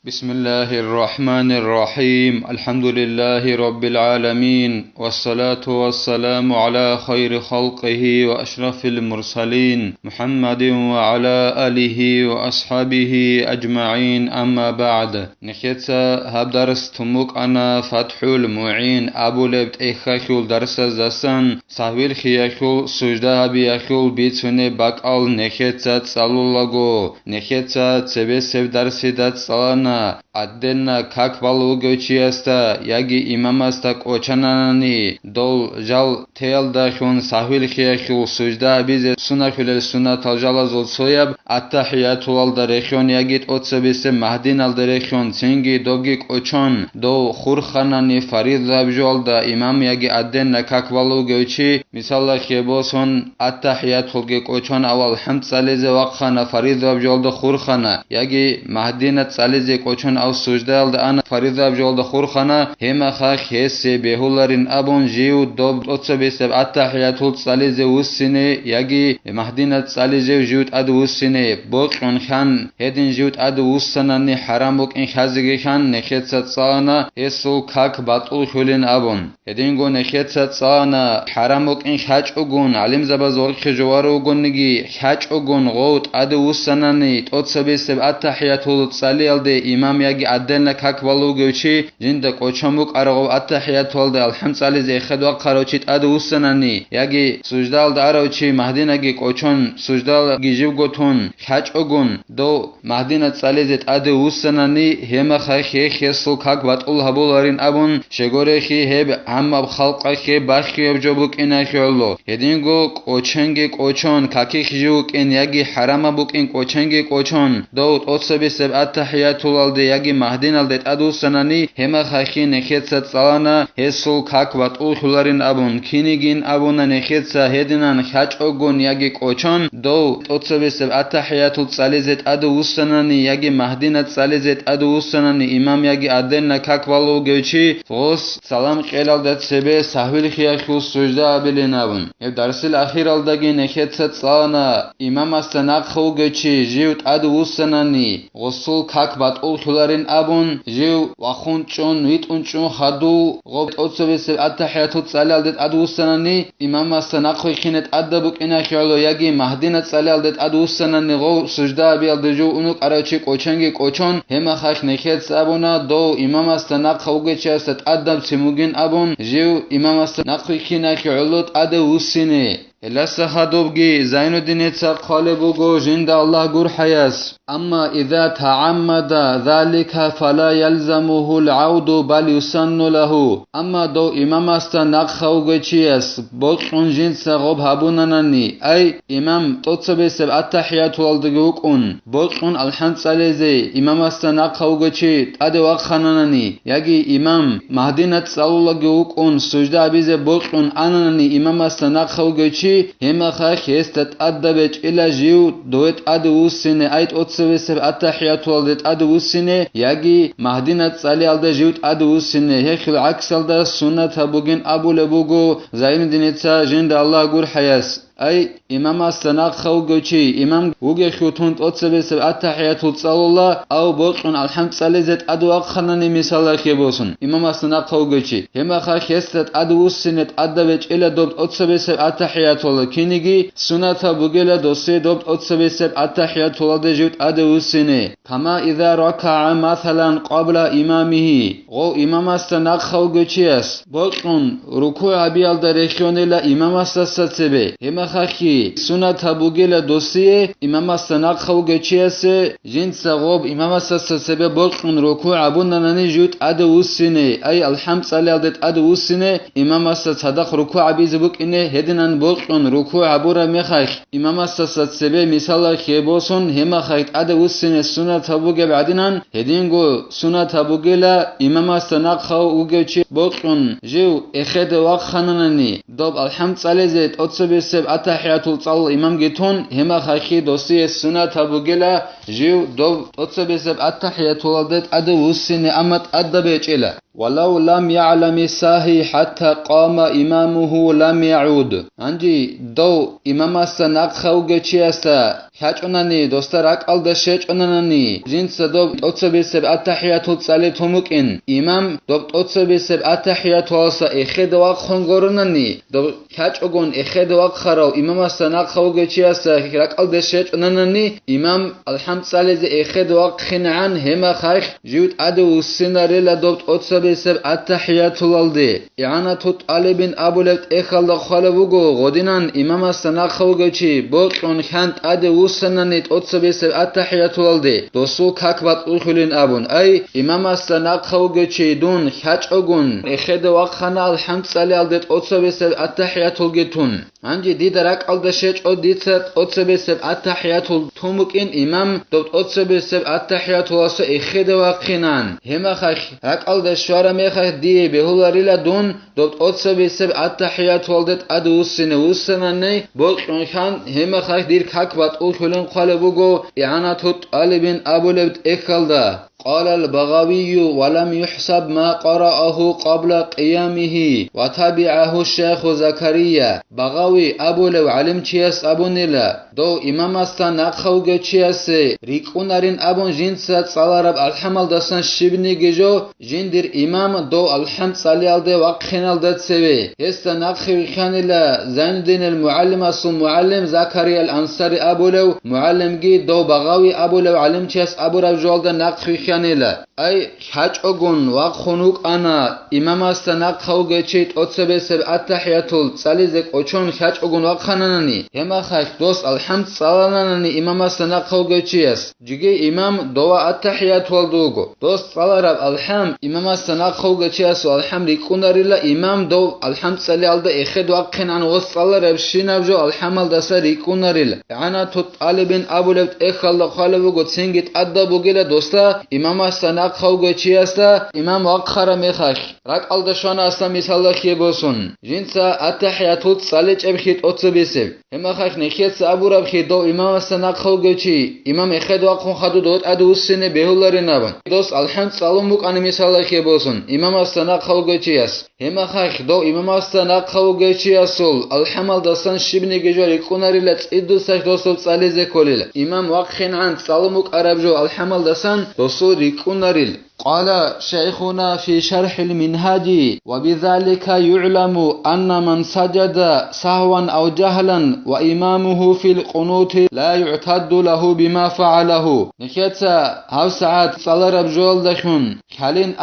بسم الله الرحمن الرحيم الحمد لله رب العالمين والصلاة والسلام على خير خلقه وأشرف المرسلين محمد وعلى آله وأصحابه أجمعين أما بعد نخيتsa هب درس تموك أنا فتح المعين أبو لبت إخاكول درس زسن سهويل خياكول سجده بياكول بيتسوني باقال نخيتsa تسالولغو نخيتsa تسبسب درسي دات سالنا أدنى كاكبالو غوچياستا ياگي إماماستا قوچاناني دول جال تيل داخون سهويل خياكول سجده بيز سناكول سنة تلجال زول سويب التحيات والدرخون ياگيت أتسبس مهدين الدرخون تنگي دوگي قوچان دو خورخاناني فريد رابجول دا إمام ياگي أدنى كاكبالو غوچي مثال خيبوسون التحيات والگي قوچان أول حمد ساليزي وقخانا فريد رابجول دا خورخانا ياگي مهدينة ساليزي قوچان أو سجدال دا أنا فريد رابجول دا خورخانا هما خاك هسي بهولارين أبون جيو دوب أتسبس التحيات والساليزي وسيني ياگي مهدينة ساليزي جيوت أدو وسيني بوقن خان هدين جيوت أدو وسناني حرام بوك إن خازيگي خان نخيتسات سانا هسو كاك باطول خولين أبون هدين گو نخيتسات سانا حرام بوك إن خاج أگون علم زبازور خجوارو گون نگي خاج أگون غوت أدو وسناني أتسبس التحيات والساليال دي إمام ياگي أدلنا كاك والو گوچي جند قوچموك أرغو التحيات والدي الحمد ساليزي خدوا قروچيت أدو وسناني ياگي سجدال داروچي مهديناگي قوچون سجدال گيجيو گوتون خاج أگون دو مهدينة ساليزيت أدو وسناني هما خاخي خيسل كاك باطول هبولارين أبون شغوريخي هب هم بخلقاخي باخي بجوبوك إنا خيولو هدينگو قوچنگي قوچون كاكي خجوك إن ياگي حرام بوك إن قوچنگي قوچون دو أتسبس التحيات والدي ياگي مهدين ديت أدو سناني هما خاخي نخيتسات سالانا هسل كاك باطول خلارين أبون كينيگين أبونا نخيتسا هدينان خاج أگون ياگي قوچون دو أتسبس التحيات والساليزيت أدو وسناني ياگي مهدينة ساليزيت أدو وسناني إمام ياگي أدلنا كاك والو گوچي فغوس سلام قيلال دات سبه سهويل خياخو سجده أبلين أبون درس الأخير الداگي نخيتسات سالانا إمام استناق خو گوچي جيوت أدو وسناني غسل كاك باطول خلارين أبون جيو وخون چون ويتون چون خدو غوب أتسبس التحيات والساليال دات أدو وسناني إمام استناق خو خينت أدبوك إنا خيالو ياگي مهدينة ساليال دات أدو وسناني غو سجده أبيال دجو أنوك أراچي قوچنگي قوچون هما خاخ نخيتس أبونا دو إمام استناق خو گوچي استت أدب سموگين أبون جيو إمام استناق خو خينا خيالوت أدو وسني لسه خدوبگي زين الدين قالبوغو جند الله غور حياس أما إذا تعمد ذلك فلا يلزمه العود بل يسن له أما دو إمام استناق خوغچيس بوقون جنس غوب هابونانني أي إمام تطبس التحيات والدغوقون بوقون الحمد ساليزي إمام استناق خوغچي أدي وخنانني ياگي إمام مهدينة صلوغوقون سجده بيز بوقون أنانني إمام استناق خوغچي هما خاخ يستت أدبج إلى جيو دوت أدو سنة أيت أتسبسر التحيات والدت أدو سنة ياگي مهدينة صالي على جيوت أدو سنة هيك العكس على سنة بوجين أبو لبوغو زين دينتا جند الله غور حياس أي إمام استناق خو گوچي إمام وگه خطون أتسبس التحيات والصلاة أو بوقن الحمد ساليزت أدو خناني مثال خيبوسن إمام استناق خو گوچي هما خاخ يستت أدو سنت أدبج إلى دوبت أتسبس التحيات والله كينيگي سنة بوگيلا دوسي دوبت أتسبس التحيات والله جوت أدو سنة كما إذا ركع مثلا قبل إمامه غو إمام استناق خو گوچيس بوقن ركوع بيال درخيون إلى إمام استسبه هما خاخي سنة بوگيلا دوسي إمام استناق خو گوچيس جنس غوب إمام استسبه بوقن ركوع أبوناني جوت أدو سنة أي الحمد صلى دت أدو سنة إمام استصدق ركوع بيزبوك إنه هدنان بوقن ركوع أبورا مخاخ إمام استسبه مثال خيبوسون هما خايت أدو سنة سنة بوگه بعدنان هدينگو سنة بوگيلا إمام استناق خو گوچي بوقن جو إخد وخنانني دوب الحمد صلى زيت أتسبس التحيات والصلاة إمام جيتون هما خاخي دوسي السنة بوگيلا جو دوب أتسبس التحيات والدت أدو سنة أمت أدبج إلى ولو لم يعلم الساهي حتى قام إمامه لم يعود أنجي دو إمام السناق خوجة چياستا حاجوناني دوستا راقال دا شيچوناني جنس دوب توتسبيسب التحيات تصالي توموكين إمام دوب توتسبيسب التحيات واسا إخيد واق خونغورناني دوب حاجوغون إخيد واق خراو إمام السناق خوجة چياستا راقال دا شيچوناني إمام الحمد صالي زي إخيد واق خنعان هما خايخ جيوت عدو السناريلا دوب توتسبيسب التحيات والدي إعانا توت بن أبو لبت إخال دا خالبوغو غودينان إمام السناق خوجة چي بوكون خانت عدو سننت أتصبيسب التحيات والدي دوسو كاكبات أخلين أبون أي إمام السناق خوجة چي دون حاج أغون إخيد واقخانا الحمد صالي الدت أتصبيسب التحيات والجتون عندي دي دراك الدشيج أو ديتت أتصبيسب التحيات والتومكين إمام دوت أتصبيسب التحيات والسا إخيد واقخنان هما خاك هاك الدشوار ميخاك دي بهولاريلا دون دوت أتصبيسب التحيات والدت أدو السنة بوكشون خان هما خاك دير كاكبات أخلين قالبوغو إعانة توت بن أبو لبت إخالدا قال البغوي ولم يحسب ما قرأه قبل قيامه وتابعه الشيخ زكريا بغوي أبو لو علم چياس أبو نيلا دو إمام استان خوغة چياس ريكونارين أبون جنسات صالارب الحمل دستان شبني جيجو جندر إمام دو الحمد صاليال دي وقخنال دات سوي هستا نقخي خانيلا زين الدين المعلم أصل معلم زكريا الأنصاري أبو لو معلم جي دو بغوي أبو لو علم چياس أبو رب جوال دا نقخي خانيلا أي حاج أغن وقخنوك أنا إمام استان خوغة چيت أتسبسب التحياتول صاليزك أچون حاج أغن وقخناناني هما خاك دوست الحمد صالاناني إمام استان خوغة چياس جيجي إمام دوا التحياتول دوغو دوست صالارب الحمد إمام استان خوغة چياس والحمد ريكوناريلا إمام دو الحمد صالي alda إخد وقخن عن وصالارب شينابجو الحمل دسا ريكوناريلا أنا توت bin Abu Lebit إخالله خالبوغو تسنجت أدى بوغيلا دوستا إمام استان خوغة چياستا إمام وقخارا ميخاك راك alda شوانا استا مثال خيبوسون جنسا التحياتول صاليج أبخيت أتسبسب هما خاك نخيت أبو رب خيد دو إمام استان خوغة چي إمام إخد وقخن خدو دوت أدو السنة بهولارينابن دوست الحمد صالوموك أنا مثال خيبوسون إمام استان خوغة چياس هما خاك دو إمام استان خوغة چياسول الحمل دستان شبني جيجو ريكوناريلا إدو ساك دوستول صالي زكوليلا إمام وقخن عن صالوموك أرابجو الحمل دستان دوستول ريكوناريلا قال شيخنا في شرح المنهاج وبذلك يعلم أن من سجد سهوا أو جهلا وإمامه في القنوت لا يعتد له بما فعله نكيتا هاو ساعات صلى ربجول دخون كالين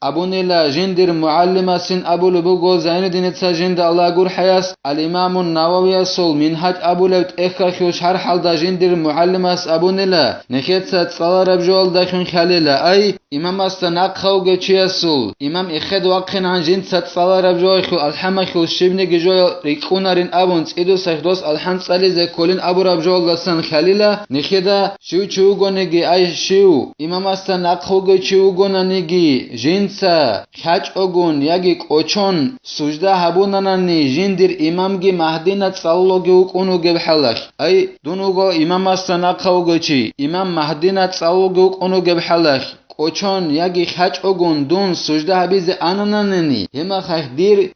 أبون لا جندر معلمة سن أبو لبوغو زين دينتسا جند الله قر حياس الإمام النووي صل منهاج أبو لبت إخاكو شرح دا جندر معلمة أبون لا نكيتا صلى ربجول دخون كاليلا أي إمام استناق خوغة چياسول إمام إخد وقخن عن جنسات صالارب جويخو الحمخو شبني جوي ريكونارين أبون تسيدو سيخدوس الحمد صالي زي كولين أبو رب جوال لسان خليلا نخدا شو چوغو نگي أي شو إمام استناق خوغة چوغو نگي جنسا خاج أغون يگي قوچون سجده هبوناناني جندر إمام جي مهدينة صالو جوك أونو جب حلق أي دونوغو إمام استناق خوغة چي إمام مهدينة صالو جوك أونو جب حلق اوچون یگی خاج اگون دون سجده هبیز آنانانی هما خاک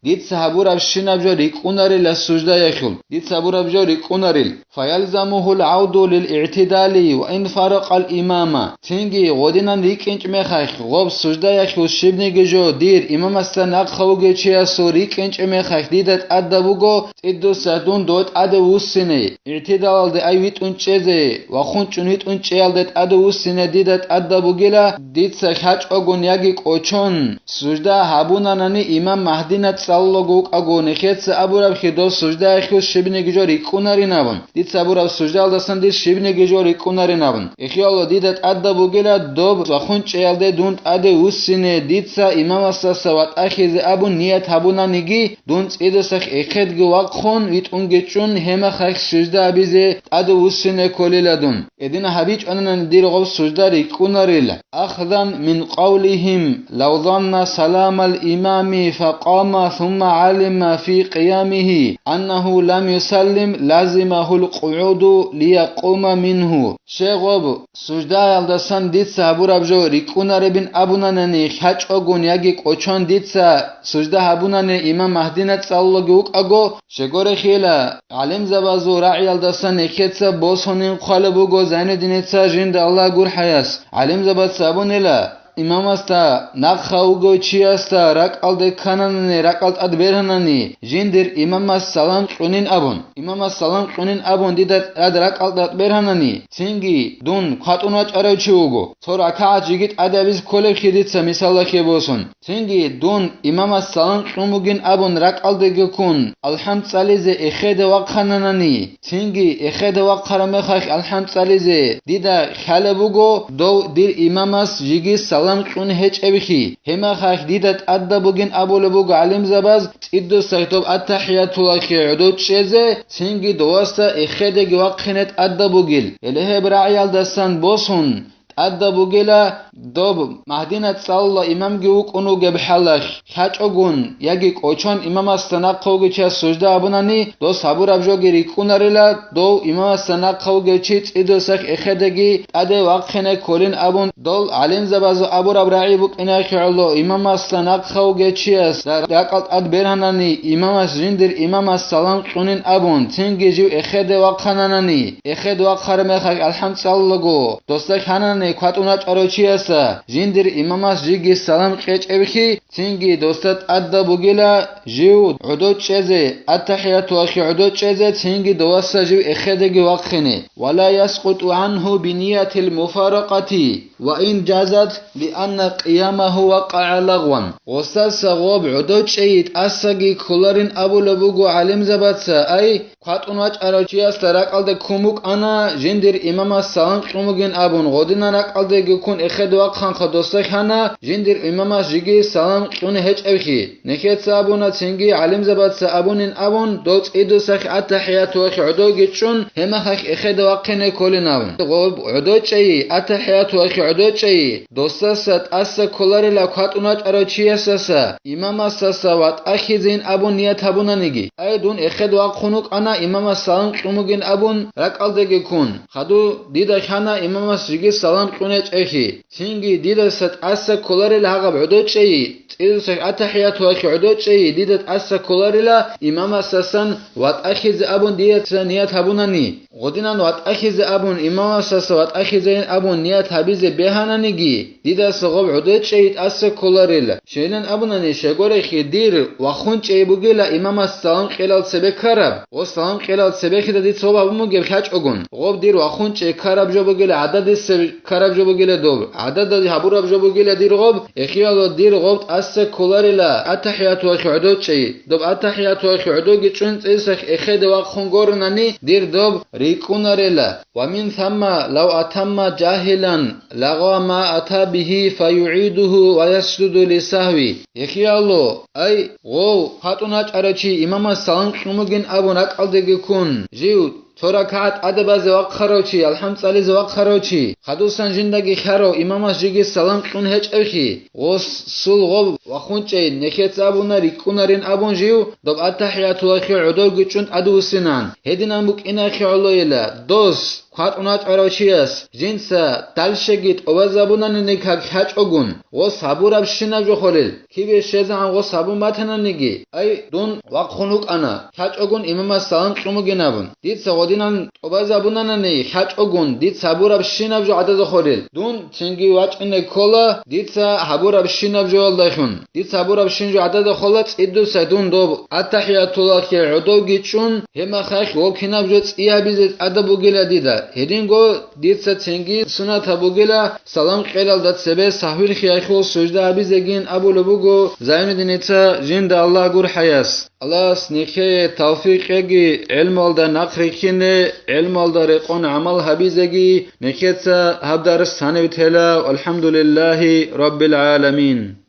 دید صحابور ابشیناب جو ریکوناریل سجده یخول دید صحابور ابجو ریکوناریل فیلزمه العود للاعتدال وان فرق الامام تنگی غودینان ریکنچ میخاک غوب سجده یخول شبنی جو دیر امام استناق خوگه چیا سو ریکنچ میخاک دیدت ادبوگو تدو سدون دوت ادوسنه اعتدال دی ایویت اونچزه و خونچونیت اونچیالدت ادوسنه دیدت ادبوگیلا دید سخاج اگون یگی قوچون سجده هبونانانی امام مهدینت صلوگوک اگون خیت ابو رب خدو سجده اخیو شبنه گجو ریکوناری نبون دید ابو رب سجده الدستان دید شبنه گجو ریکوناری نبون اخیالو دیدت ادبو گلا دوب زخون چیالده دوند اده وسینه دید سا امام استا سوات اخیز ابو نیت هبونانیگی دوند ایده سخ اخید گو وقخون ویت اونگچون همه خاک سجده بیزه اده وسینه کولیلا دون ادین حبیج آنان دیر غو سجده ریکوناری لا أخذا من قولهم لو ظن سلام الإمام فقام ثم علم في قيامه أنه لم يسلم لازمه القعود ليقوم منه. شغب سجدة يلدسان ديتسا هبورابجو ريكونا ربين أبونانني خاچ أغون ياگي قوچون ديتسا سجدة هبوناني إمام مهدينة صلوغي وقاگو شغور خيلا علم زبازو راعي يلدسان نكتسا بوسونين قالبوغو زين دينتسا جند الله گور حياس علم زباز سابونيلا İmam asta nakhavgo çiasta rakalde kananani rakalt ad berhanani jindir imam salam qunin abun imam salam qunin abun didat ad rakalt ad berhanani singi dun khatuna çarayçugo sonra kaacigit adabiz kole khiditsa misalla khebosun singi dun imam salam qumugin abun rakalde gekun alhamd salize ekhede waqhanani singi ekhede waqharame khakh alhamd salize dida khalebugo do dir imamas jigi salam qun heçebixi hema khakh didat adda bugin abulubugo alim zabaz iddo saytob attahiyatullah udut sheze singi doasta ekhede waqkhinet adda bugil elehe bra'yal dassan bosun adda bugila dob mahdinat salla imam guk unu gebhalakh khachogun yagi qochon imam astana qawgecha sujda abunani do sabur abjogi rikunarela do imam astana qawgechi idosakh ekhedegi ade waqkhene kolin abun dol alim zabazo abur abra'i buk inakhallo imam astana qawgechi as raqalt ad berhanani imam asjindir imam assalam qunin abun tingeju ekhede waqkhanani ekhed waqkharme khak alhamdulillah dostak hanan Khatuna çaroçiyasa jindir imamas jigi salam qeçebixi tingi dostat adda bugila jiu udut cheze attahiyatu akhi udut cheze tingi dowasa jiu ekhedegi waqkhini wala yasqutu anhu bi niyatil mufaraqati wa in jazat li anna qiyamahu waqa'a lagwan wasas sagob udut cheyit asagi kularin abulabugo alim zabatsa ay Khatuna çaroçiyasa raqalde kumuk ana jindir imamas salam qumugin abun godina alde gekun ekhd waqkhan khadostak hana jindir imamas jigi salam qun hech evhi neket sabuna tingi alim zabat abunin abun dot idosakh attahiyatu wa udo gechun hema khak ekhd waqkhne kolinavun gob udo chei attahiyatu wa udo chei dostasat as kolarila khatuna charochiyasasa imamas sawat akhizin abun niyat abunanigi aydun ekhd waqkhunuk ana imamas salam qumugin abun raqalde gekun khadu dida khana imamas jigi salam قنيت أخي سينجي ديدت أسا كولاري لها بعدود شيء إذا أتحيات وأخي عدود شيء ديدت أسا كولاري لا إمام أساسا وأتأخذ أبون ديت نيات هبوناني غدنا وأتأخذ أبون إمام أساسا وأتأخذ أبون نيات هبيز بهانانيجي ديدت سغب عدود شيء أسا كولاري لا شيلن أبوناني شغوري خدير وخون شيء بقيلا إمام السلام خلال سبك كرب والسلام خلال سبك ديت صوب أبو جب خاج أجون غب دير وخون شيء كرب جو بقيلا عدد السبك كرب جو بقيلا دوب عدد هبورب جو بقيلا دير غب إخيال دير غب أس كولاريلا أتحيات وخعدود شيء دوب أتحيات وخعدود جتشون تسخ إخد وخنجورناني دير دوب ريكوناريلا ومن ثم لو أتم جاهلا لغى ما أتى به فيعيده ويسجد لسهوي إخيالو أي غو خاتونات أرچي إمام السلام قموجين أبو نقل دقيقون جيو توركات أدباز وقخروچي الحمد لله وقخروچي خدوسان جندگي خرو إماماش جيگي سلام قون هج أخي غوس سول غوب وخونچي نكيت أبونا ريكونارين أبون جيو دوب أتحيات وخي عدو گچون أدوسنان هدينان بوك إنا خي علويلا دوس خاتونات عروچياس جنسا تلشگيت اوزابونان نكاك حاج أغون غوس صابوراب شناجو خليل كيبه شزان غوس صابون باتنان نگي أي دون وقخونوك أنا حاج أغون إمام السلام قمو گنابون ديت سغودينان اوزابونان ني حاج أغون ديت صابوراب شناجو عدد خليل دون چنگي واج إنه كولا ديت صابوراب شناجو الدخون ديت صابوراب شناجو عدد خلات إدو سدون دوب التحيات الله كي عدو گيچون هما خاك وكينابجوت إيابيزت أدبو گلا ديدا هدينغو ديتسا تنگي سنة بوغيلا سلام قيلال دات سبه سحويل خياخو سجده عبيزگين أبو لبوغو زاين دينيتا جند الله غور حياس الله سنخي توفيق اگي علم والدا نقريكيني علم والدا رقون عمل حبيزگي نكيتسا هبدار السانوي تلا والحمد لله رب العالمين